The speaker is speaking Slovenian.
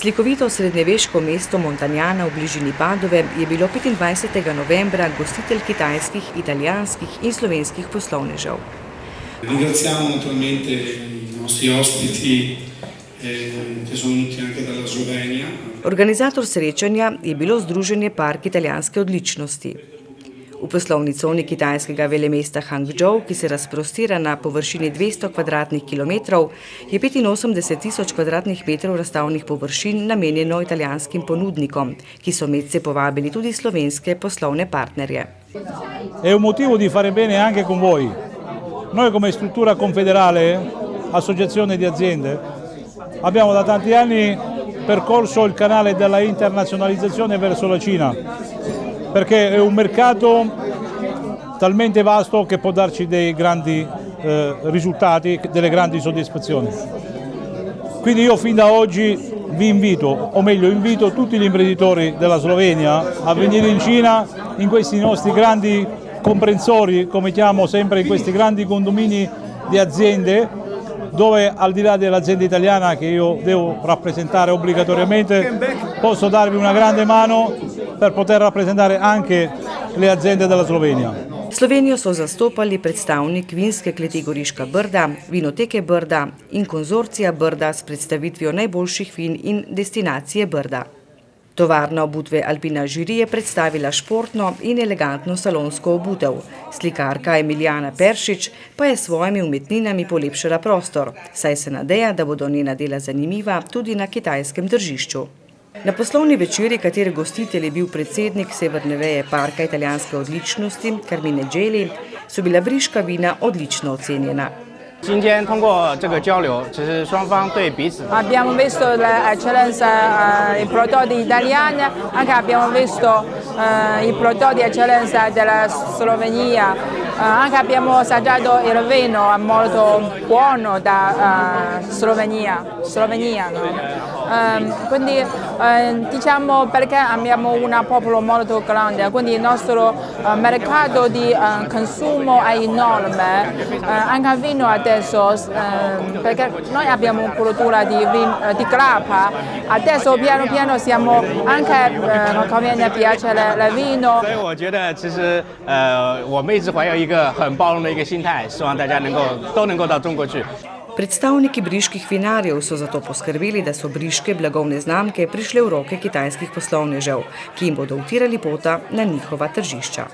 Slikovito srednjeveško mesto Montagnana v bližini Padove je bilo 25. novembra gostitelj kitajskih, italijanskih in slovenskih poslovnežev. Ringraziamo naturalmente i nostri ospiti che sono venuti anche dalla Slovenija. Organizator srečanja je bilo Združenje Park italijanske odličnosti. V poslovni coni kitajskega velemesta Hangzhou, ki se razprostira na površini 200 kvadratnih kilometrov, je 85.000 kvadratnih metrov razstavnih površin namenjeno italijanskim ponudnikom, ki so medse povabili tudi slovenske poslovne partnerje. È un motivo di fare bene anche con voi. Noi come struttura confederale, associazione di aziende, abbiamo da tanti anni percorso il canale della internazionalizzazione verso la Cina, perché è un mercato talmente vasto che può darci dei grandi risultati, delle grandi soddisfazioni. Quindi io fin da oggi vi invito, o meglio invito tutti gli imprenditori della Slovenia a venire in Cina, in questi nostri grandi comprensori, come chiamo sempre, in questi grandi condomini di aziende, dove al di là dell'azienda italiana che io devo rappresentare obbligatoriamente, posso darvi una grande mano per poter rappresentare anche le aziende della Slovenija. Slovenijo so zastopali predstavnik vinske kleti Goriška Brda, vinoteke Brda in konzorcija Brda s predstavitvijo najboljših vin in destinacije Brda. Tovarna obutve Alpina Žiri je predstavila športno in elegantno salonsko obutev. Slikarka Emilijana Peršič pa je s svojimi umetninami polepšala prostor, saj se nadeja, da bodo njena dela zanimiva tudi na kitajskem tržišču. Na poslovni večeri, katere gostitelj je bil predsednik severne veje Parka italijanske odličnosti Carmine Geli, so bila briška vina odlično ocenjena. Abbiamo visto l'eccellenza dei prodotti italiani, anche abbiamo visto i prodotti eccellenza della Slovenia, anche abbiamo assaggiato il vino molto buono da Slovenia. Quindi diciamo perché abbiamo un popolo molto grande, quindi il nostro mercato di consumo è enorme, anche il vino adesso, perché noi abbiamo una cultura di grappa, adesso piano piano stiamo anche conviene piacere il vino. 我觉得其实我们一直怀有一个很包容的一个心态，希望大家都能够到中国去。 Predstavniki briških vinarjev so zato poskrbeli, da so briške blagovne znamke prišle v roke kitajskih poslovnežev, ki jim bodo utirali pota na njihova tržišča.